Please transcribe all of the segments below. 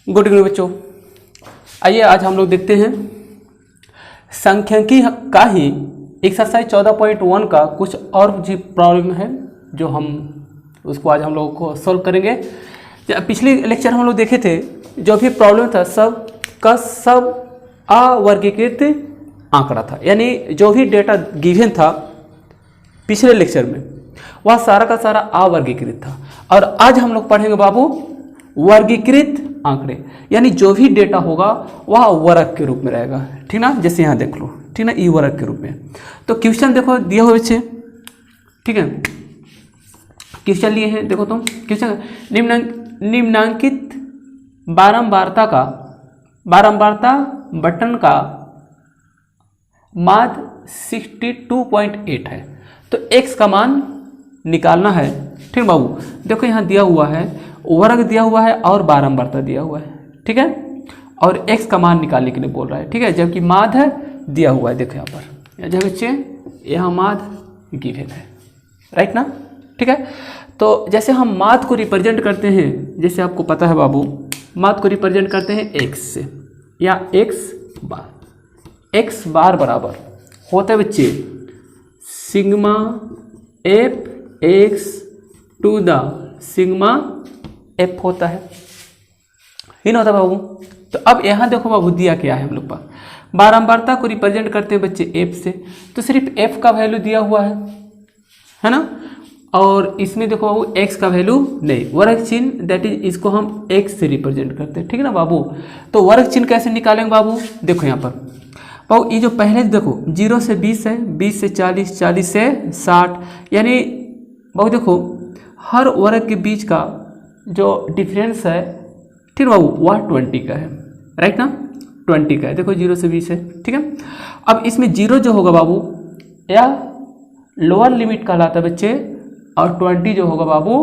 Good evening बच्चों। आइए आज हम लोग देखते हैं सांख्यिकी का ही एक्सरसाइज 14.1 का कुछ और जी प्रॉब्लम है जो हम उसको आज हम लोगों को सॉल्व करेंगे। पिछले लेक्चर हम लोग देखे थे जो भी प्रॉब्लम था सब का सब अवर्गीकृत आंकड़ा था, यानी जो भी डेटा गिवन था पिछले लेक्चर में वह सारा का सारा अवर्गीकृत था। और आज हम लोग पढ़ेंगे बाबू वर्गीकृत आंकड़े, यानी जो भी डेटा होगा वह वर्ग के रूप में रहेगा, ठीक ना। जैसे यहाँ देख लो, ठीक ना, ई वर्ग के रूप में। तो क्वेश्चन देखो दिए हुए बच्चे, ठीक है, क्वेश्चन लिए हैं, देखो तुम क्वेश्चन निम्नांकित बारंबारता बटन का माध्य 62.8 है, तो x का मान निकालना है, ठीक बाबू। देखो यहाँ दिया हुआ है वर्ग दिया हुआ है और बारंबारता दिया हुआ है, ठीक है, और x का मान निकालने के लिए बोल रहा है, ठीक है, जबकि माध्य दिया हुआ है। देखो यहाँ पर जब बच्चे यहाँ माध्य गिवन है, राइट ना, ठीक है। तो जैसे हम माध्य को रिप्रेजेंट करते हैं, जैसे आपको पता है बाबू माध्य को रिप्रेजेंट करते हैं x से, या x बार बराबर होता है बच्चे sigma F X to the sigma F होता है, ही ना होता बाबू। तो अब यहाँ देखो बाबू दिया क्या है हम लोग पास, बारंबारता को रिप्रेजेंट करते हैं बच्चे एफ से, तो सिर्फ एफ का वैल्यू दिया हुआ है ना। और इसमें देखो बाबू एक्स का वैल्यू नहीं, वर्ग चिन्ह दैट इज इसको हम एक्स से रिप्रेजेंट करते हैं, ठीक है ना बाबू। तो वर्ग चिन्ह कैसे निकालेंगे बाबू, देखो यहाँ पर बाबू ये जो पहले देखो 0 से 20 है, 20 से 40, 40 से 60, यानी बाबू देखो हर वर्ग के बीच का जो डिफरेंस है, ठीक है बाबू, वह 20 का है, राइट ना, 20 का है। देखो 0 से 20 है, ठीक है। अब इसमें 0 जो होगा बाबू यह लोअर लिमिट कहलाता है बच्चे, और 20 जो होगा बाबू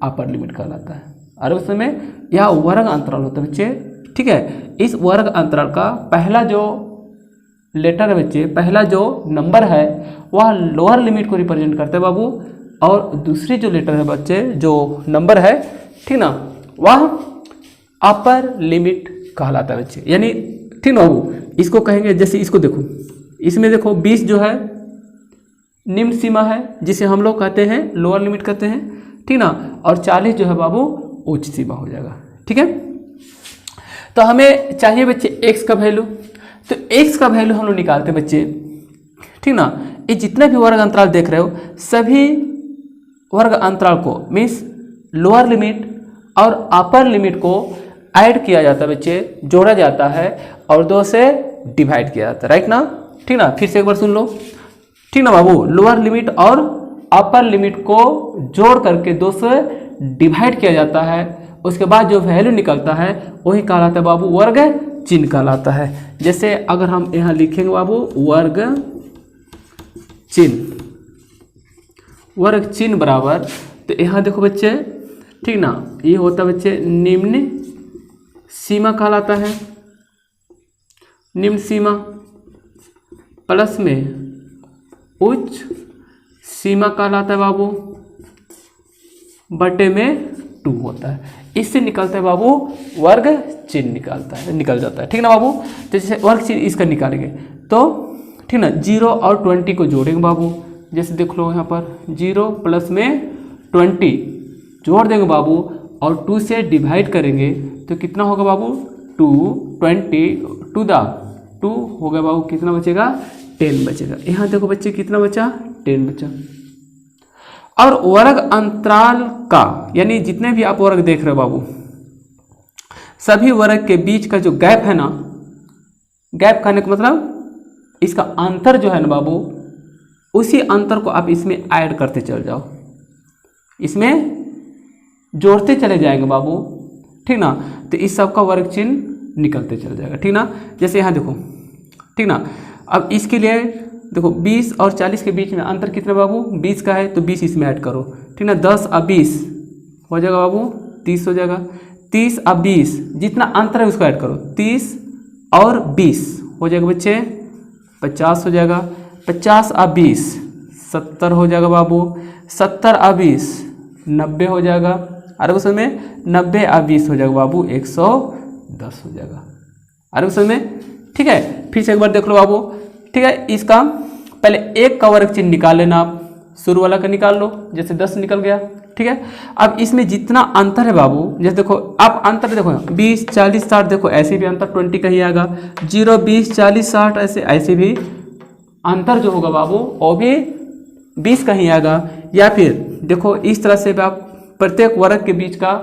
अपर लिमिट कहलाता है। और उस समय यह वर्ग अंतराल होता है बच्चे, ठीक है। इस वर्ग अंतराल का पहला जो लेटर है बच्चे, पहला जो नंबर है वह लोअर लिमिट को रिप्रेजेंट करता है बाबू, और दूसरी जो लेटर है बच्चे जो नंबर है, ठीक ना, वह अपर लिमिट कहलाता है बच्चे, यानी ठीक ना बाबू। इसको कहेंगे जैसे इसको देखो, इसमें देखो 20 जो है निम्न सीमा है जिसे हम लोग कहते हैं लोअर लिमिट कहते हैं, ठीक ना, और 40 जो है बाबू उच्च सीमा हो जाएगा, ठीक है। तो हमें चाहिए बच्चे x का वैल्यू, तो x का वैल्यू हम लोग निकालते हैं बच्चे, ठीक ना। ये जितने भी वर्ग अंतराल देख रहे हो सभी वर्ग अंतराल को मीन्स लोअर लिमिट और अपर लिमिट को ऐड किया जाता है बच्चे, जोड़ा जाता है और 2 से डिवाइड किया जाता है, राइट ना, ठीक ना। फिर से एक बार सुन लो, ठीक ना बाबू, लोअर लिमिट और अपर लिमिट को जोड़ करके 2 से डिवाइड किया जाता है, उसके बाद जो वैल्यू निकलता है वही कहलाता है बाबू वर्ग चिन्ह कहलाता है। जैसे अगर हम यहाँ लिखेंगे बाबू वर्ग चिन्ह बराबर, तो यहाँ देखो बच्चे, ठीक ना, ये होता है बच्चे निम्न सीमा कहलाता है, निम्न सीमा प्लस में उच्च सीमा कहलाता है बाबू, बटे में 2 होता है। इससे निकलता है बाबू वर्ग चिन्ह निकल जाता है, ठीक ना बाबू। तो जैसे वर्ग चिन्ह इसका निकालेंगे तो ठीक ना 0 और 20 को जोड़ेंगे बाबू, जैसे देख लो यहाँ पर 0 प्लस में 20 जोड़ देंगे बाबू और 2 से डिवाइड करेंगे तो कितना होगा बाबू 2 20 टू द 2 होगा बाबू, कितना बचेगा 10 बचेगा। यहाँ देखो बच्चे कितना बचा 10 बचा। और वर्ग अंतराल का यानी जितने भी आप वर्ग देख रहे हो बाबू सभी वर्ग के बीच का जो गैप है ना, गैप कहने का मतलब इसका अंतर जो है ना बाबू, उसी अंतर को आप इसमें ऐड करते चल जाओ, इसमें जोड़ते चले जाएंगे बाबू, ठीक ना। तो इस सब का वर्ग चिन्ह निकलते चल जाएगा, ठीक ना। जैसे यहाँ देखो, ठीक ना, अब इसके लिए देखो 20 और 40 के बीच में अंतर कितना बाबू 20 का है, तो 20 इसमें ऐड करो, ठीक ना। 10 और 20 हो जाएगा बाबू 30 हो जाएगा, 30 और 20 जितना अंतर है उसको ऐड करो, 30 और 20 हो जाएगा बच्चे 50 हो जाएगा, 50 और 20 70 हो जाएगा बाबू, 70 और 20 90 हो जाएगा, और उस समय 90 और 20 हो जाएगा बाबू 120 10 हो जाएगा। आ रहे समझ में? ठीक है, फिर से एक बार देख लो बाबू। ठीक है, इसका पहले 1 का वर्ग चिन्ह निकाल लेना आप, शुरू वाला का निकाल लो, जैसे 10 निकल गया। ठीक है, अब इसमें जितना अंतर है बाबू, जैसे देखो आप अंतर देखो 20 40 60, देखो ऐसे भी अंतर 20 का ही आएगा। 0 20 40 60 ऐसे भी अंतर जो होगा बाबू वो भी 20 का ही आएगा। या फिर देखो इस तरह से भी आप प्रत्येक वर्ग के बीच का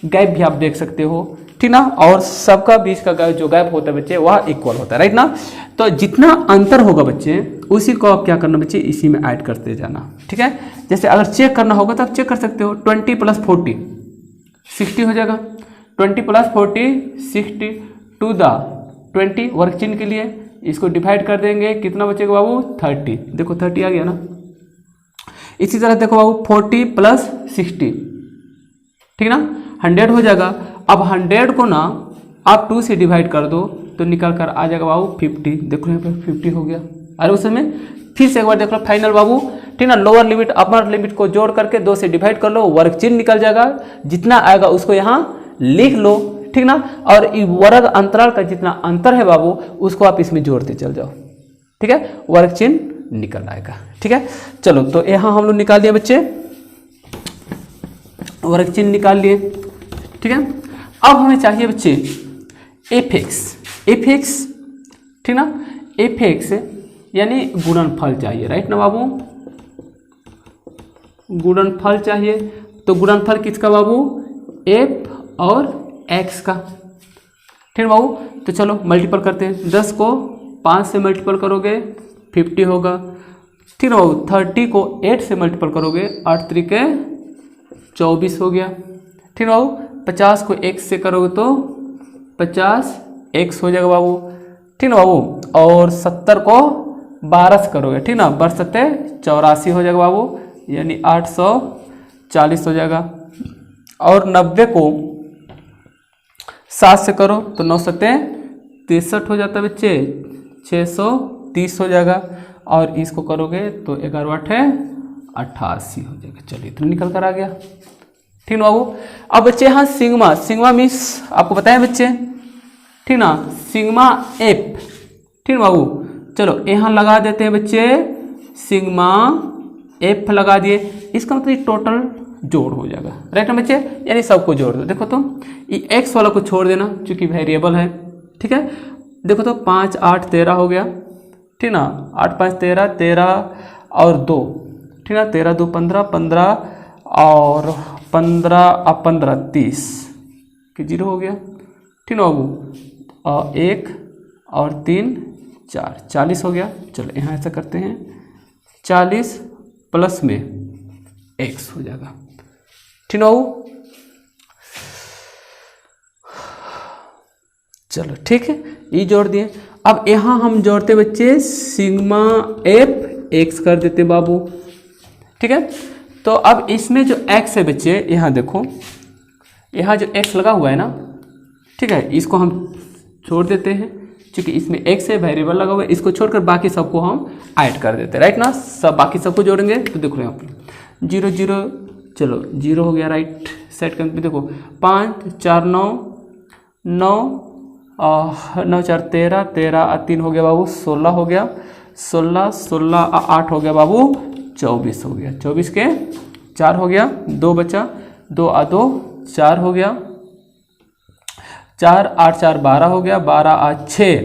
गैप भी आप देख सकते हो, ठीक ना, और सबका बीच का जो गैप होता है बच्चे वह इक्वल होता है, राइट ना। तो जितना अंतर होगा बच्चे उसी को आप क्या करना बच्चे, इसी में ऐड करते जाना। ठीक है, जैसे अगर चेक करना होगा तो आप चेक कर सकते हो। 20 + 40 60 हो जाएगा। 20 + 40 60 टू द 20 वर्ग चिन्ह के लिए इसको डिवाइड कर देंगे, कितना बचेगा बाबू 30। देखो 30 आ गया ना। इसी तरह देखो बाबू 40 + 60, ठीक ना, 100 हो जाएगा। अब 100 को ना आप 2 से डिवाइड कर दो तो निकल कर आ जाएगा बाबू 50। देखो यहाँ पे 50 हो गया। अरे उस समय फिर से एक बार देख लो फाइनल बाबू, ठीक ना, लोअर लिमिट अपर लिमिट को जोड़ करके 2 से डिवाइड कर लो, वर्ग चिन्ह निकल जाएगा, जितना आएगा उसको यहाँ लिख लो, ठीक ना, और वर्ग अंतराल का जितना अंतर है बाबू उसको आप इसमें जोड़ते चल जाओ। ठीक है, वर्ग चिन्ह निकल आएगा। ठीक है, चलो तो यहाँ हम लोग निकाल दिए बच्चे, वर्ग चिन्ह निकाल लिए। ठीक है, अब हमें चाहिए बच्चे एफ एक्स, ठीक ना, एफ एक्स यानी गुणनफल चाहिए, राइट ना बाबू, गुणनफल चाहिए। तो गुणनफल किसका बाबू, एफ और एक्स का, ठीक है बाबू। तो चलो मल्टीपल करते हैं, 10 को 5 से मल्टीपल करोगे 50 होगा, ठीक है बाबू। 30 को 8 से मल्टीपल करोगे 8 त्रिके 24 हो गया, ठीक है बाबू। 50 को 1 से करोगे तो 50x हो जाएगा बाबू, ठीक है बाबू। और 70 को 12 से करोगे, ठीक ना, 12 सत्ते 84 हो जाएगा बाबू, यानी 840 हो जाएगा। और 90 को 7 से करो तो 9 सत्ते 63 हो जाता है बच्चे, 630 हो जाएगा। और इसको करोगे तो 11 8 88 हो जाएगा। चलिए इतना निकल कर आ गया, ठीक ना बाबू। अब बच्चे यहाँ सिग्मा मीन्स आपको पता है बच्चे, ठीक ना, सिग्मा एफ, ठीक ना बाबू। चलो यहाँ लगा देते हैं बच्चे, सिग्मा एफ लगा दिए, इसका मतलब टोटल जोड़ हो जाएगा, राइट ना बच्चे, यानी सबको जोड़ दो। देखो तो ये एक्स वाला को छोड़ देना क्योंकि वेरिएबल है, ठीक है। देखो तो 5 8 13 हो गया, ठीक ना, 8 5 13 13 और 2, ठीक ना, 13 2 15 15 और 15 अब 15 30 कि 0 हो गया, ठीक ना बाबू। और 1 और 3 4 40 हो गया। चलो यहाँ ऐसा करते हैं, 40 प्लस में x हो जाएगा, ठीक ना बाबू। चलो ठीक है, ये जोड़ दिए। अब यहाँ हम जोड़ते बच्चे सिग्मा एफ एक्स कर देते बाबू, ठीक है। तो अब इसमें जो x है बच्चे, यहाँ देखो, यहाँ जो x लगा हुआ है ना, ठीक है, इसको हम छोड़ देते हैं क्योंकि इसमें x है, वेरिएबल लगा हुआ है, इसको छोड़कर बाकी सबको हम ऐड कर देते हैं, राइट ना। सब बाकी सबको जोड़ेंगे तो देखो यहाँ पर 0 0, चलो 0 हो गया, राइट साइड का। देखो 5 4 9 9 9 4 13 13 3 हो गया बाबू, 16 हो गया, 16 16 8 हो गया बाबू, 24 हो गया, 24 के 4 हो गया, 2 बचा, 2 2 4 हो गया, 4 8 4 12 हो गया, 12 6,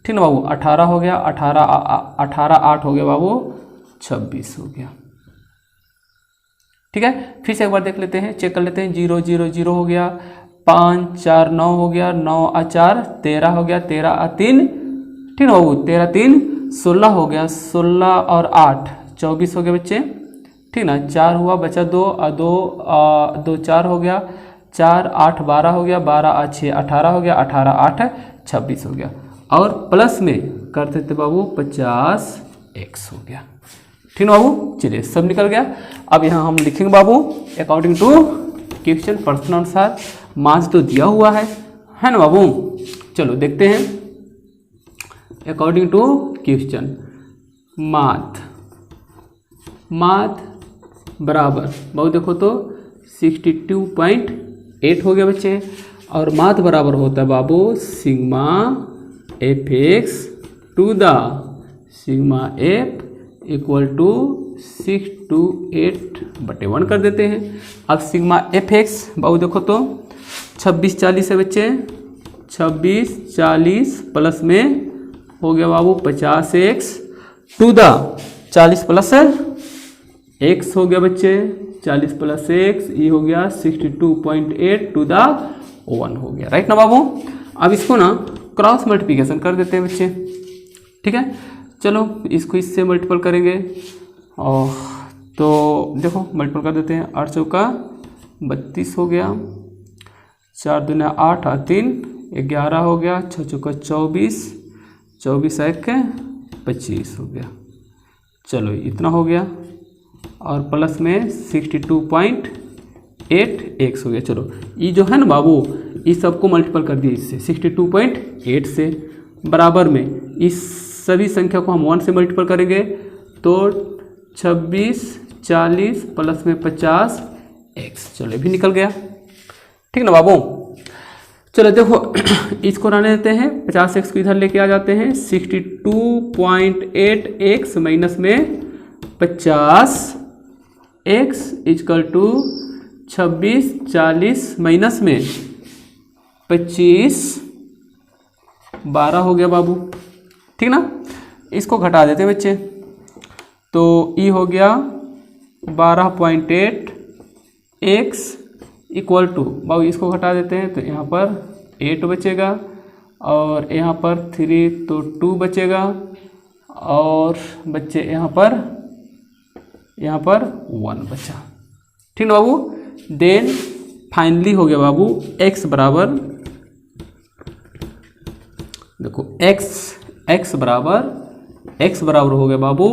ठीक ना बाबू, 18 हो गया, 18 8 हो गया बाबू, 26 हो गया, ठीक है। फिर से एक बार देख लेते हैं, चेक कर लेते हैं, 0 0 0 हो गया, 5 4 9 हो गया, 9 4 13 हो गया, 13 3, ठीक ना बाबू, 13 3 16 हो गया, 16 और 8 24 हो गया बच्चे, ठीक ना, 4 हुआ, बचा 2 2 4 हो गया, 4 8 12 हो गया, 12 6 18 हो गया, 18 8 26 हो गया। और प्लस में करते थे बाबू 50x हो गया, ठीक ना बाबू। चलिए सब निकल गया। अब यहाँ हम लिखेंगे बाबू अकॉर्डिंग टू क्वेश्चन प्रश्न अनुसार, मार्क्स तो दिया हुआ है ना बाबू। चलो देखते हैं, अकॉर्डिंग टू क्वेश्चन माथ बराबर बाबू, देखो तो 62.8 हो गया बच्चे। और माध्य बराबर होता है बाबू sigma F X to the sigma F equal to 628/1 कर देते हैं। अब सिग्मा एफ एक्स बाबू देखो तो 2640 है बच्चे, 2640 प्लस में हो गया बाबू 50x to the 40 plus x हो गया बच्चे, 40 प्लस x ये हो गया 62.8 टू द 1 हो गया, राइट ना बाबू। अब इसको ना क्रॉस मल्टीप्लिकेशन कर देते हैं बच्चे, ठीक है। चलो इसको इससे मल्टीपल करेंगे और तो देखो मल्टीपल कर देते हैं। 8 चौका 32 हो गया, 4 दूना 8 और 3 11 हो गया, 6 चौका 24, 24 एक 25 हो गया। चलो इतना हो गया और प्लस में 62.8 एक्स हो गया। चलो ये जो है ना बाबू इस सबको मल्टीपल कर दिए इससे 62.8 से, बराबर में इस सभी संख्या को हम 1 से मल्टीपल करेंगे तो 26 40 प्लस में 50 एक्स। चलो ये भी निकल गया, ठीक ना बाबू। चलो देखो इसको रहने देते हैं, 50 एक्स को इधर लेके आ जाते हैं, 62.8 एक्स माइनस में 50 एक्स इक्वल टू 26 40 माइनस में 25 12 हो गया बाबू, ठीक ना। इसको घटा देते हैं बच्चे तो ई हो गया 12.8 एक्स इक्वल टू बाबू इसको घटा देते हैं तो यहाँ पर 8 बचेगा और यहाँ पर 3 तो 2 बचेगा और बच्चे यहाँ पर 1 बचा, ठीक ना बाबू। देन फाइनली हो गया बाबू x बराबर, देखो x बराबर हो गया बाबू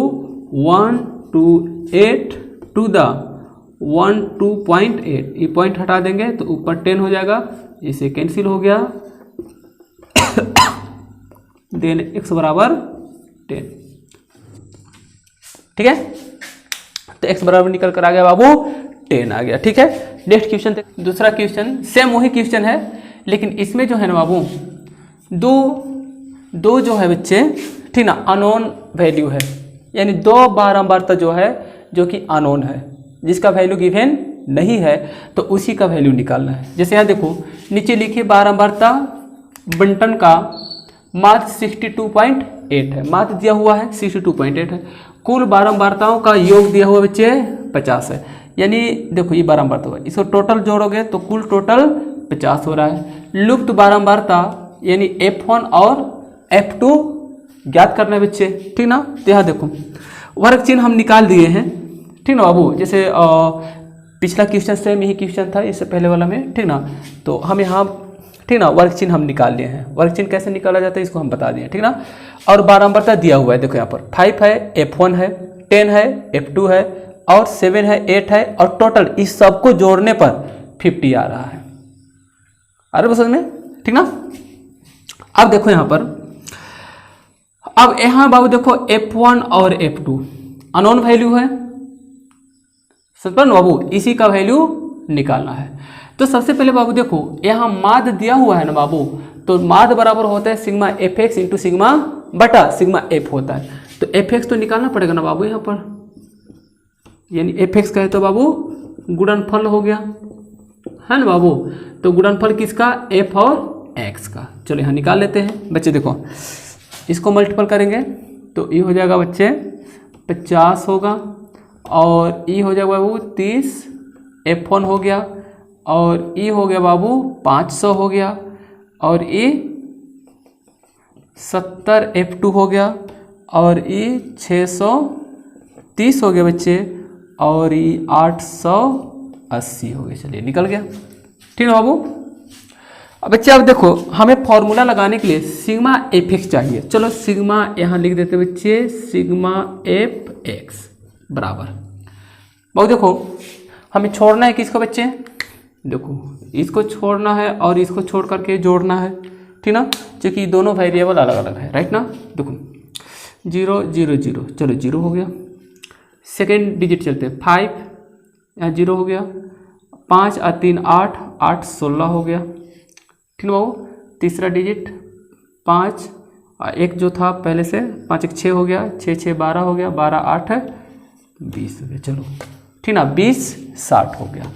128 टू द 12.8, ये पॉइंट हटा देंगे तो ऊपर 10 हो जाएगा, इसे कैंसिल हो गया। देन x बराबर 10, ठीक है। तो x बराबर निकल कर आ गया बाबू 10 आ गया, ठीक है। नेक्स्ट क्वेश्चन, दूसरा क्वेश्चन सेम वही क्वेश्चन है लेकिन इसमें जो है ना बाबू दो जो है बच्चे, ठीक ना, अननोन वैल्यू है, यानी 2 बारंबारता जो है जो कि अननोन है, जिसका वैल्यू गिवन नहीं है तो उसी का वैल्यू निकालना है। जैसे यहाँ देखो नीचे लिखिए बारंबारता बंटन का माध्य 62.8 है, माध्य दिया हुआ है 62.8 है, कुल बारंबारताओं का योग दिया हुआ बच्चे 50 है, यानी देखो ये बारंबारता हुआ, इसको टोटल जोड़ोगे तो कुल टोटल 50 हो रहा है। लुप्त बारंबारता यानी F1 और F2 ज्ञात करना है बच्चे, ठीक ना। तो यहाँ देखो वर्ग चिन्ह हम निकाल दिए हैं, ठीक ना बाबू। जैसे पिछला क्वेश्चन सेम यही क्वेश्चन था इससे पहले वाला में, ठीक ना। तो हम यहाँ ठीक ना वर्ग चिन्ह हम निकाल लिए हैं, वर्ग चिन्ह कैसे निकाला जाता है इसको हम बता दिए, ठीक ना। और बारंबारता दिया हुआ है, देखो यहाँ पर 5 है, F1 है, 10 है, F2 है और 7 है, 8 है और टोटल इस सबको जोड़ने पर 50 आ रहा है। आ रहा है समझ में, ठीक ना। अब देखो यहाँ पर, अब यहाँ बाबू देखो F1 और F2 अननोन वैल्यू है, समझ ना बाबू, इसी का वैल्यू निकालना है। तो सबसे पहले बाबू देखो यहाँ माध्य दिया हुआ है ना बाबू, तो माध्य बराबर होता है sigma F x into sigma बटा सिग्मा एफ होता है, तो एफ एक्स तो निकालना पड़ेगा ना बाबू यहाँ पर, यानी एफ एक्स कहे तो बाबू गुणनफल हो गया है ना बाबू। तो गुणनफल किसका, एफ और एक्स का। चलो यहाँ निकाल लेते हैं बच्चे, देखो इसको मल्टीपल करेंगे तो ये हो जाएगा बच्चे 50 होगा और ये हो जाएगा बाबू 30, F1 हो गया और ये हो गया बाबू 500 हो गया और ये 70 F2 हो गया और ये 630 हो गया बच्चे और ये 880 हो गया। चलिए निकल गया, ठीक है बाबू। अब बच्चे अब देखो हमें फॉर्मूला लगाने के लिए सिग्मा एफ एक्स चाहिए। चलो सिग्मा यहाँ लिख देते बच्चे, सिग्मा एफ एक्स बराबर, बहुत देखो हमें छोड़ना है किसको बच्चे, देखो इसको छोड़ना है और इसको छोड़ करके जोड़ना है, ठीक ना, क्योंकि दोनों वेरिएबल अलग अलग है, राइट ना। देखो 0 0 0, चलो 0 हो गया। सेकेंड डिजिट चलते हैं 5, यहाँ 0 हो गया, 5 और 3 8, 8 16 हो गया, ठीक है बाबू। तीसरा डिजिट 5, एक जो था पहले से 5 एक 6 हो गया, 6 6 12 हो गया, 12 8 20 हो गया। चलो ठीक ना, 20 60 हो गया।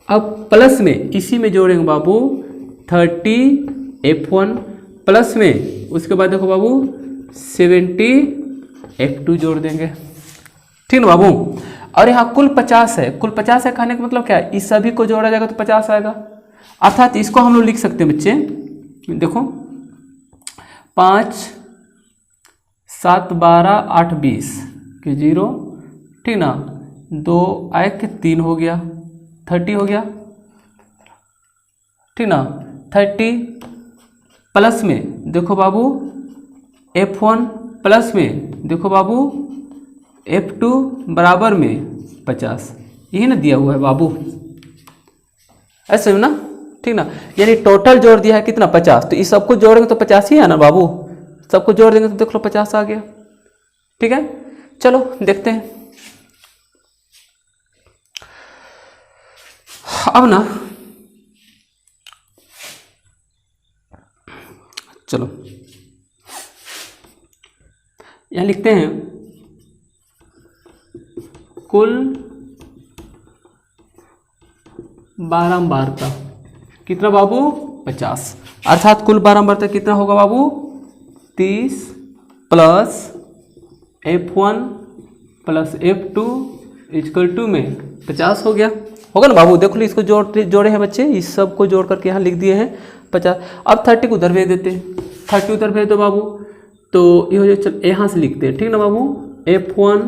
अब प्लस में इसी में जोड़ेंगे बाबू 30 F1 प्लस में, उसके बाद देखो बाबू 70 F2 जोड़ देंगे, ठीक ना बाबू। और यहाँ कुल 50 है, कुल 50 है कहने का मतलब क्या है, इस सभी को जोड़ा जाएगा तो 50 आएगा। अर्थात इसको हम लोग लिख सकते हैं बच्चे, देखो 5 7 12 8 20 के 0, ठीक ना, 2 1 3 हो गया, 30 हो गया, ठीक ना। 30 प्लस में देखो बाबू F1 प्लस में देखो बाबू F2 बराबर में 50, यही ना दिया हुआ है बाबू, ऐसे ना, ठीक ना। यानी टोटल जोड़ दिया है कितना 50, तो इस सबको जोड़ेंगे तो 50 ही है ना बाबू, सबको जोड़ देंगे तो देख लो 50 आ गया, ठीक है। चलो देखते हैं अब ना, चलो यहां लिखते हैं कुल बारंबारता कितना बाबू 50, अर्थात कुल बारंबारता कितना होगा बाबू 30 plus F1 plus F2 equal to में 50 हो गया, होगा ना बाबू। देखो इसको जोड़े हैं बच्चे, इस सब को जोड़ करके यहाँ लिख दिए हैं 50। अब 30 को उधर भेज देते हैं, 30 उधर भेज दो बाबू, तो ये हो जाए, चल यहाँ से लिखते हैं, ठीक ना बाबू। F1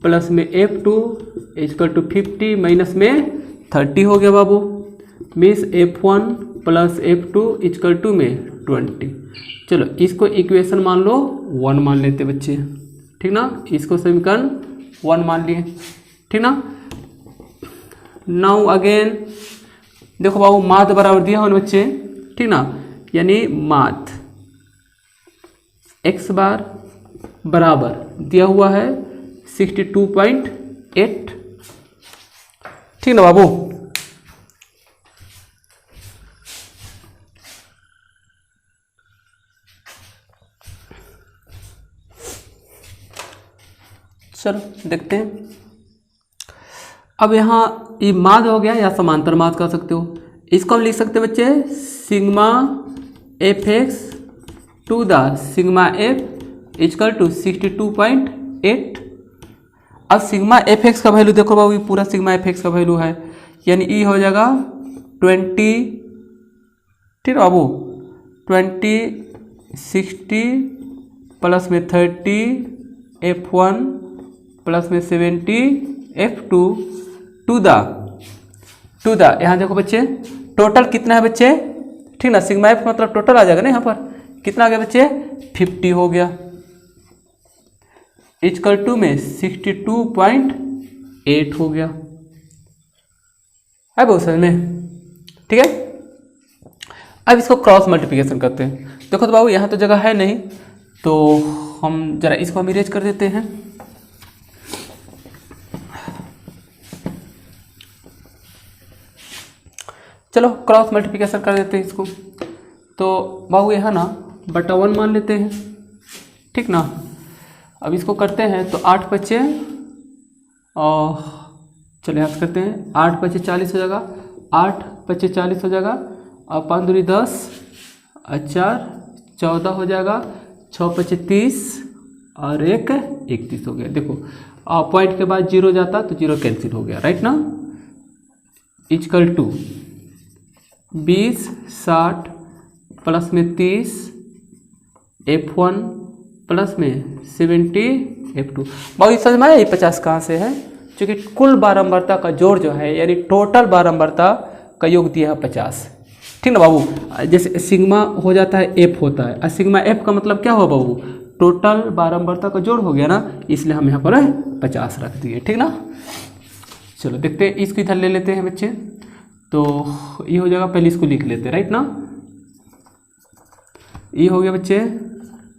प्लस में F2 इक्वल टू 50 माइनस में 30 हो गया बाबू, means F1 plus F2 equal to में 20। चलो इसको इक्वेशन मान लो 1 मान लेते बच्चे, ठीक ना, इसको समीकरण 1 मान लिए, ठीक ना। नाउ अगेन देखो बाबू माध्य बराबर दिया हो ना बच्चे, ठीक ना, यानी माध्य x बार बराबर दिया हुआ है 62.8, ठीक ना बाबू। चलो देखते हैं अब यहाँ ये माध्य हो गया या समांतर माध्य कह सकते हो, इसको हम लिख सकते हैं बच्चे sigma F X to the sigma F equal to 62.8। अब सिग्मा एफ एक्स का वैल्यू देखो बाबू, ये पूरा सिग्मा एफ एक्स का वैल्यू है, यानी ई हो जाएगा 20, ठीक है बाबू, 20 60 प्लस में 30 F1 प्लस में 70 F2 टू द यहाँ देखो बच्चे टोटल कितना है बच्चे, ठीक ना, सिग्मा एफ मतलब टोटल आ जाएगा ना, यहाँ पर कितना आ गया बच्चे 50 हो गया, इक्वल टू में 62.8 हो गया, है बहुत समझ में, ठीक है। अब इसको क्रॉस मल्टीप्लिकेशन करते हैं। देखो तो बाबू यहाँ तो जगह है नहीं, तो हम जरा इसको हम इरेज कर देते हैं। चलो क्रॉस मल्टीप्लिकेशन कर देते हैं इसको, तो बाबू यहाँ ना बटा 1 मान लेते हैं, ठीक ना। अब इसको करते हैं तो 8 बचे और चलो यहाँ से करते हैं, 8 बचे 40 हो जाएगा, 8 बचे 40 हो जाएगा, और 5 दूनी 10 और 4 14 हो जाएगा, 6 बचे 30 और 1 31 हो गया। देखो पॉइंट के बाद 0 जाता तो 0 कैंसिल हो गया, राइट ना। इक्वल टू 20 60 प्लस में 30 F1 प्लस में 70 F2। बाकी समझ में आया ये 50 कहाँ से है, क्योंकि कुल बारंबारता का जोड़ जो है यानी टोटल बारंबारता का योग दिया है 50, ठीक ना बाबू। जैसे सिग्मा हो जाता है F होता है, और सिग्मा F का मतलब क्या हो बाबू, टोटल बारंबारता का जोड़ हो गया ना, इसलिए हम यहाँ पर 50 रख दिए, ठीक ना। चलो देखते हैं, इसको इधर ले लेते हैं बच्चे, तो ये हो जाएगा, पहले इसको लिख लेते हैं, राइट ना। ये हो गया बच्चे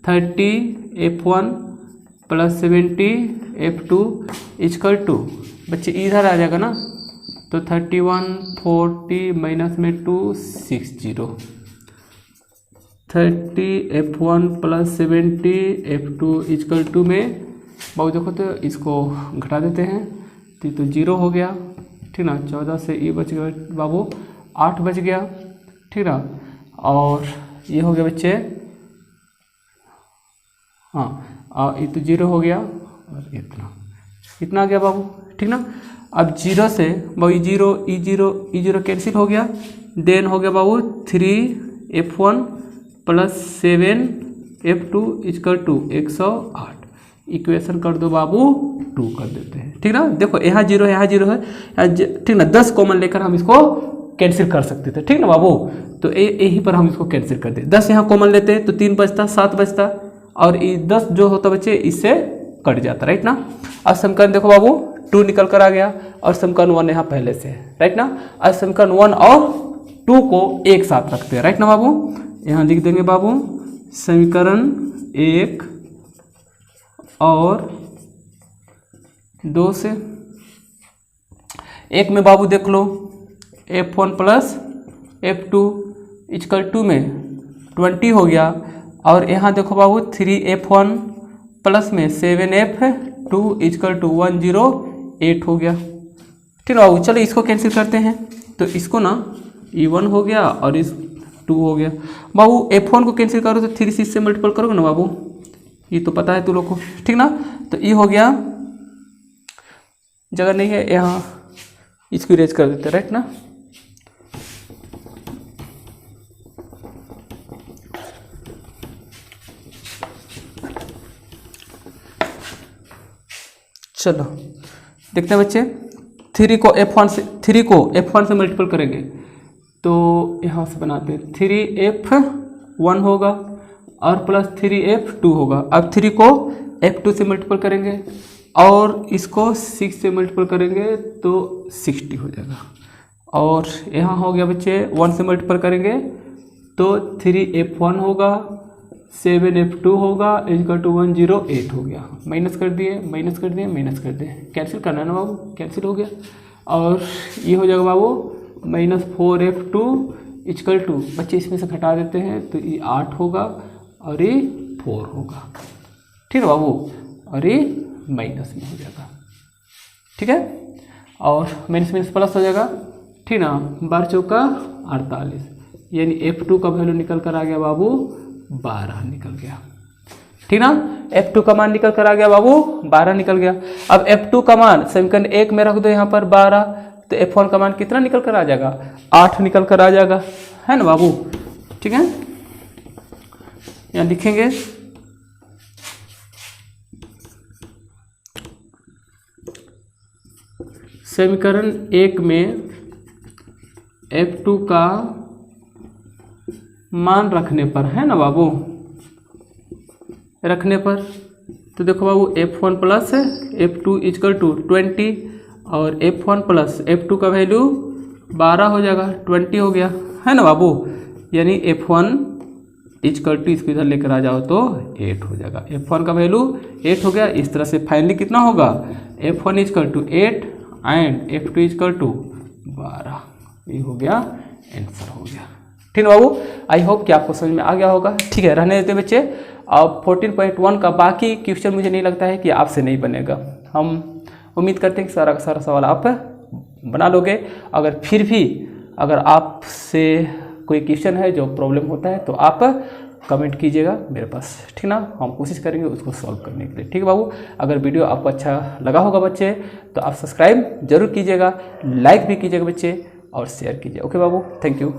30 F1 plus 70 F2 equal to बच्चे इधर आ जाएगा ना, तो 31 40 माइनस में 2 60, 30f1 plus 70 f2 equal to में बाबू देखो तो इसको घटा देते हैं तो 0 हो गया, ठीक ना। 14 से ये बच गया बाबू 8 बच गया, ठीक ना। और ये हो गया बच्चे, हाँ ये तो 0 हो गया और इतना आ गया बाबू, ठीक ना। अब 0 से बाबू ई जीरो कैंसिल हो गया, देन हो गया बाबू 3f1 plus 7f2 equal to 108। इक्वेशन कर दो बाबू 2 कर देते हैं, ठीक ना। देखो यहाँ 0 है, यहाँ 0 है, ठीक ना। 10 कॉमन लेकर हम इसको कैंसिल कर सकते थे, ठीक ना बाबू। तो यहीं पर हम इसको कैंसिल कर दे। 10 यहाँ कॉमन लेते तो 3 बचता, 7 बचता, और 10 जो होता बच्चे इससे कट जाता, राइट ना। अब समीकरण देखो बाबू 2 निकल कर आ गया और समीकरण 1 यहाँ पहले से है, राइट ना। अब समीकरण 1 और 2 को एक साथ रखते हैं, राइट ना बाबू। यहाँ लिख देंगे बाबू समीकरण 1 और 2 से। एक में बाबू देख लो f1 plus f2 equal to में 20 हो गया, और यहाँ देखो बाबू 3f1 प्लस में 7f2 इजकल टू 108 हो गया, ठीक है बाबू। चलो इसको कैंसिल करते हैं, तो इसको ना e1 हो गया और इस 2 हो गया बाबू। f1 को कैंसिल करो तो 3 से इससे मल्टीपल करोगे ना बाबू, ये तो पता है तू लोग को, ठीक ना। तो ये हो गया, जगह नहीं है यहाँ इसको इरेज कर देते, राइट ना। चलो देखते हैं बच्चे, 3 को f1 से मल्टीपल करेंगे तो यहाँ से बनाते हैं 3f1 होगा और प्लस 3f2 होगा। अब 3 को f2 से मल्टीपल करेंगे और इसको 6 से मल्टीपल करेंगे तो 60 हो जाएगा। और यहाँ हो गया बच्चे 1 से मल्टीपल करेंगे तो 3f1 होगा, 7f2 होगा इजकल टू 108 हो गया। माइनस कर दिए, कैंसिल करना है ना बाबू, कैंसिल हो गया। और ये हो जाएगा बाबू -4f2 इजकल टू, बच्चे इसमें से घटा देते हैं तो ये 8 होगा और ये 4 होगा, ठीक है बाबू। और ये माइनस में हो जाएगा, ठीक है। और माइनस प्लस हो जाएगा, ठीक ना। 12 चौका 48, यानी f2 का वैल्यू निकल कर आ गया बाबू 12 निकल गया, ठीक ना। f2 का मान निकल कर आ गया बाबू 12 निकल गया। अब f2 का मान समीकरण 1 में रख दो यहाँ पर 12, तो f1 का मान कितना निकल कर आ जाएगा 8 निकल कर आ जाएगा, है ना बाबू, ठीक है। यहाँ लिखेंगे समीकरण 1 में f2 का मान रखने पर, है ना बाबू, रखने पर तो देखो बाबू f1 plus f2 equal to 20 और f1 प्लस f2 का वैल्यू 12 हो जाएगा, 20 हो गया, है ना बाबू। यानी f1 इजकल टू इसको इधर लेकर आ जाओ तो 8 हो जाएगा, f1 का वैल्यू 8 हो गया। इस तरह से फाइनली कितना होगा f1 equal to 8 and f2 equal to 12, ये हो गया आंसर हो गया, ठीक है बाबू। आई होप कि आपको समझ में आ गया होगा, ठीक है। रहने देते बच्चे। अब 14.1 का बाकी क्वेश्चन मुझे नहीं लगता है कि आपसे नहीं बनेगा, हम उम्मीद करते हैं कि सारा का सारा सवाल आप बना लोगे। अगर फिर भी अगर आपसे कोई क्वेश्चन है जो प्रॉब्लम होता है तो आप कमेंट कीजिएगा मेरे पास, ठीक ना। हम कोशिश करेंगे उसको सॉल्व करने के लिए, ठीक है बाबू। अगर वीडियो आपको अच्छा लगा होगा बच्चे तो आप सब्सक्राइब जरूर कीजिएगा, लाइक भी कीजिएगा बच्चे और शेयर कीजिए। Okay Babu, thank you.